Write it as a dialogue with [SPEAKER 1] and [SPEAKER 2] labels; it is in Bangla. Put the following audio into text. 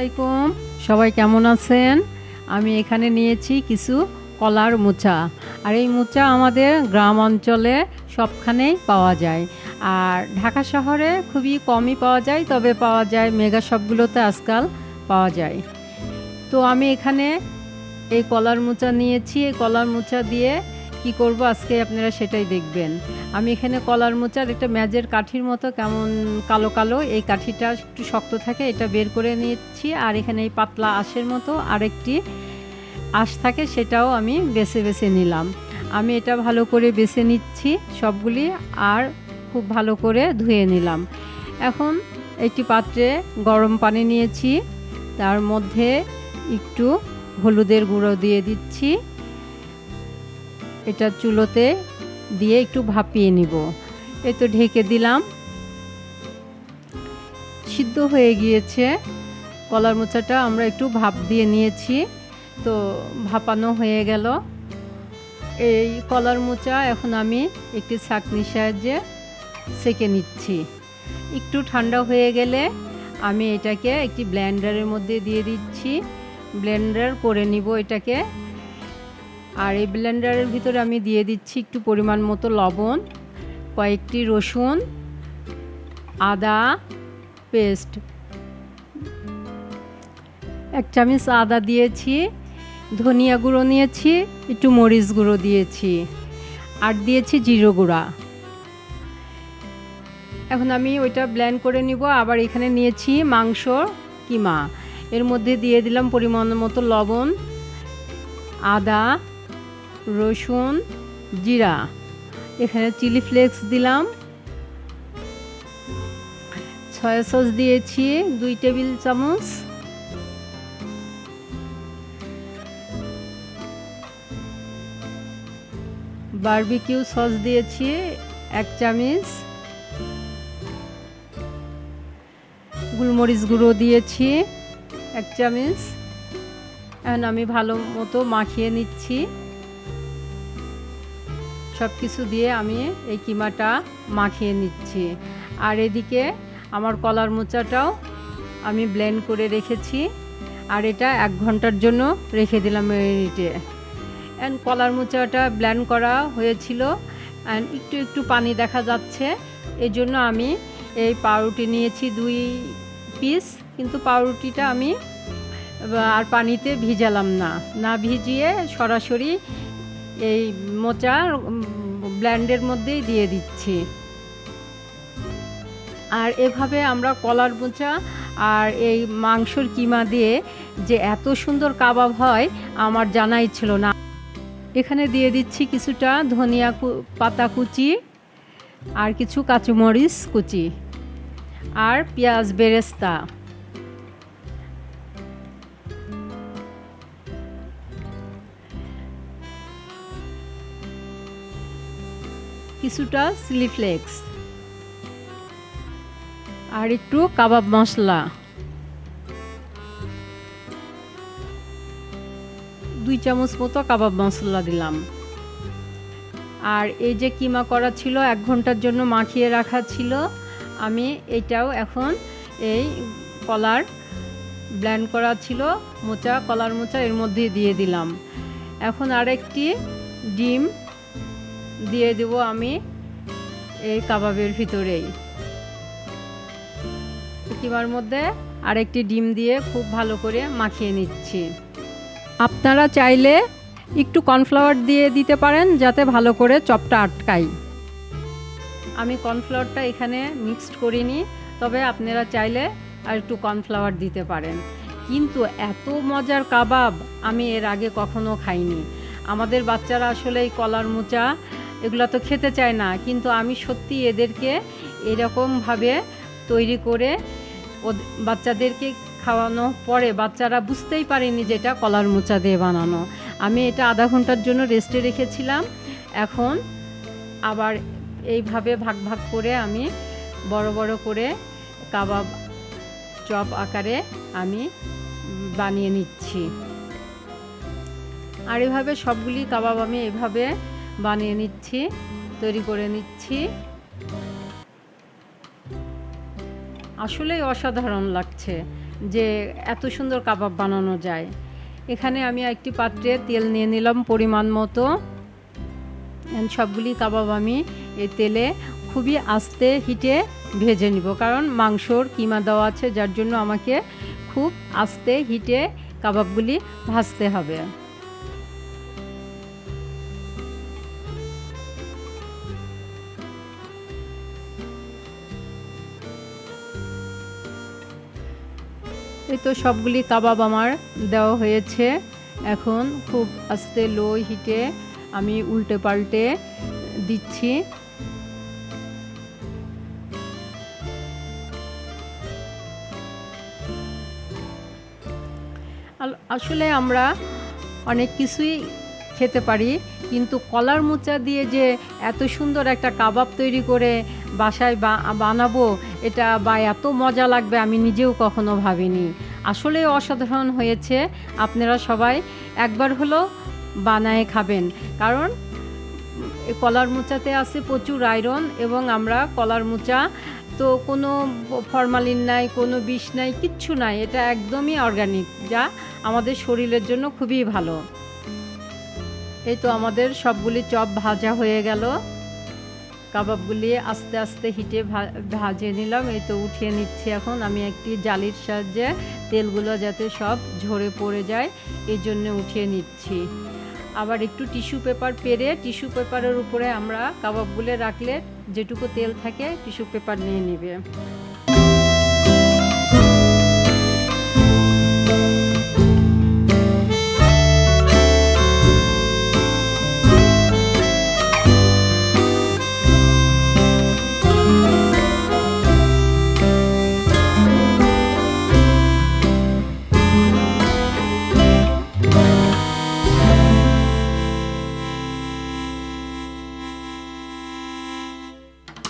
[SPEAKER 1] আলাইকুম, সবাই কেমন আছেন? আমি এখানে নিয়েছি কিছু কলার মোচা। আর এই মোচা আমাদের গ্রাম অঞ্চলে সবখানেই পাওয়া যায়, আর ঢাকা শহরে খুবই কমই পাওয়া যায়, তবে পাওয়া যায় মেগা শপগুলোতে আজকাল পাওয়া যায়। তো আমি এখানে এই কলার মোচা নিয়েছি। এই কলার মোচা দিয়ে কি করব আজকে আপনারা সেটাই দেখবেন। আমি এখানে কলার মোচার একটা ম্যাজের কাঠির মতো কেমন কালো কালো, এই কাঠিটা একটু শক্ত থাকে, এটা বের করে নিচ্ছি। আর এখানে এই পাতলা আঁশের মতো আরেকটি আঁশ থাকে, সেটাও আমি বেছে বেছে নিলাম। আমি এটা ভালো করে বেছে নিচ্ছি সবগুলি, আর খুব ভালো করে ধুয়ে নিলাম। এখন একটি পাত্রে গরম পানি নিয়েছি, তার মধ্যে একটু হলুদের গুঁড়ো দিয়ে দিচ্ছি। এটা চুলোতে দিয়ে একটু ভাপিয়ে নিব। এই তো ঢেকে দিলাম, সিদ্ধ হয়ে গিয়েছে। কলার মোচাটা আমরা একটু ভাপ দিয়ে নিয়েছি, তো ভাপানো হয়ে গেল। এই কলার মোচা এখন আমি একটি ছাঁকনির সাহায্যে সেঁকে নিচ্ছি। একটু ঠান্ডা হয়ে গেলে আমি এটাকে একটি ব্লেন্ডারের মধ্যে দিয়ে দিচ্ছি, ব্লেন্ডার করে নিব এটাকে। আর এই ব্লেন্ডারের ভিতরে আমি দিয়ে দিচ্ছি একটু পরিমাণ মতো লবণ, কয়েকটি রসুন, আদা পেস্ট, 1 চামচ আদা দিয়েছি, ধনিয়া গুঁড়ো নিয়েছি, একটু মরিচ গুঁড়ো দিয়েছি, আর দিয়েছি জিরে গুঁড়া। এখন আমি ওইটা ব্লেন্ড করে নিব। আবার এখানে নিয়েছি মাংস কিমা, এর মধ্যে দিয়ে দিলাম পরিমাণ মতো লবণ, আদা, রসুন, জিরা, এখানে চিলি ফ্লেক্স দিলাম, সয়া সস দিয়েছি 2 টেবিল চামচ, বারবিকিউ সস দিয়েছি 1 চামচ, গোলমরিচ গুঁড়ো দিয়েছি 1 চামচ। এখন আমি ভালো মতো মাখিয়ে নিচ্ছি। সব কিছু দিয়ে আমি এই কিমাটা মাখিয়ে নিচ্ছি। আর এদিকে আমার কলার মোচাটাও আমি ব্লেন্ড করে রেখেছি, আর এটা 1 ঘন্টার জন্য রেখে দিলাম ম্যারিনেটে। অ্যান্ড কলার মোচাটা ব্লেন্ড করা হয়েছিল, অ্যান্ড একটু একটু পানি দেখা যাচ্ছে। এই জন্য আমি এই পাউরুটি নিয়েছি 2 পিস, কিন্তু পাউরুটিটা আমি আর পানিতে ভিজালাম না ভিজিয়ে সরাসরি এই মোচা ব্লেন্ডের মধ্যেই দিয়ে দিচ্ছি। আর এভাবে আমরা কলার মোচা আর এই মাংসর কিমা দিয়ে যে এত সুন্দর কাবাব হয় আমার জানাই ছিল না। এখানে দিয়ে দিচ্ছি কিছুটা ধনিয়া পাতা কুচি, আর কিছু কাঁচামরিচ কুচি, আর পেঁয়াজ বেরেস্তা, কিছুটা চিলি ফ্লেক্স, আর একটু কাবাব মশলা, 2 চামচ মতো কাবাব মশলা দিলাম। আর এই যে কিমা করা ছিল 1 ঘন্টার জন্য মাখিয়ে রাখা ছিল, আমি এটাও এখন এই কলার ব্লেন্ড করা ছিল মোচা, কলার মোচা এর মধ্যে দিয়ে দিলাম। এখন আরেকটি ডিম দিয়ে দেব আমি এই কাবাবের ভিতরেই। কিমার মধ্যে আরেকটি ডিম দিয়ে খুব ভালো করে মাখিয়ে নিচ্ছি। আপনারা চাইলে একটু কর্নফ্লাওয়ার দিয়ে দিতে পারেন, যাতে ভালো করে চপটা আটকায়। আমি কর্নফ্লাওয়ারটা এখানে মিক্সড করিনি, তবে আপনারা চাইলে আর একটু কর্নফ্লাওয়ার দিতে পারেন। কিন্তু এত মজার কাবাব আমি এর আগে কখনো খাইনি। আমাদের বাচ্চারা আসলে এই কলার মোচা এগুলো তো খেতে চায় না, কিন্তু আমি সত্যি এদেরকে এরকমভাবে তৈরি করে বাচ্চাদেরকে খাওয়ানো পরে বাচ্চারা বুঝতেই পারেনি যে এটা কলার মোচা দিয়ে বানানো। আমি এটা আধা ঘন্টার জন্য রেস্টে রেখেছিলাম। এখন আবার এইভাবে ভাগ ভাগ করে আমি বড় বড় করে কাবাব চপ আকারে আমি বানিয়ে নিচ্ছি। আর এভাবে সবগুলি কাবাব আমি এভাবে বানিয়ে নিচ্ছি, তৈরি করে নিচ্ছি। আসলেই অসাধারণ লাগছে। যে এত সুন্দর কাবাব বানানো যায়। এখানে আমি একটি পাত্রে তেল নিয়ে নিলাম পরিমাণ মতো। সবগুলি কাবাব আমি এই তেলে খুবই আস্তে হিটে ভেজে নিব, কারণ মাংসর কিমা দেওয়া আছে, যার জন্য আমাকে খুব আস্তে হিটে কাবাবগুলি ভাজতে হবে। এই তো সবগুলি কাবাব আমার দেওয়া হয়েছে। এখন খুব আস্তে লো হিটে আমি উল্টে পাল্টে দিচ্ছি। আসলে আমরা অনেক কিছুই খেতে পারি, কিন্তু কলার মোচা দিয়ে যে এত সুন্দর একটা কাবাব তৈরি করে বাসায় বানাবো এটা বা এত মজা লাগবে আমি নিজেও কখনো ভাবিনি। আসলে অসাধারণ হয়েছে। আপনারা সবাই একবার হলো বানায় খাবেন, কারণ কলার মোচাতে আছে প্রচুর আয়রন, এবং আমরা কলার মোচা তো কোনো ফরমালিন নাই, কোনো বিষ নাই, কিচ্ছু নাই, এটা একদমই অর্গানিক, যা আমাদের শরীরের জন্য খুবই ভালো। এই তো আমাদের সবগুলি চপ ভাজা হয়ে গেল। কাবাবগুলি আস্তে আস্তে হিটে ভাজে নিলাম। এই তো উঠিয়ে নিচ্ছি। এখন আমি একটি জালির সাহায্যে তেলগুলো যাতে সব ঝরে পড়ে যায় এই জন্য উঠিয়ে নিচ্ছি। আবার একটু টিস্যু পেপার পেরে টিস্যু পেপারের উপরে আমরা কাবাবগুলো রাখলে যেটুকু তেল থাকে টিস্যু পেপার নিয়ে নেবে।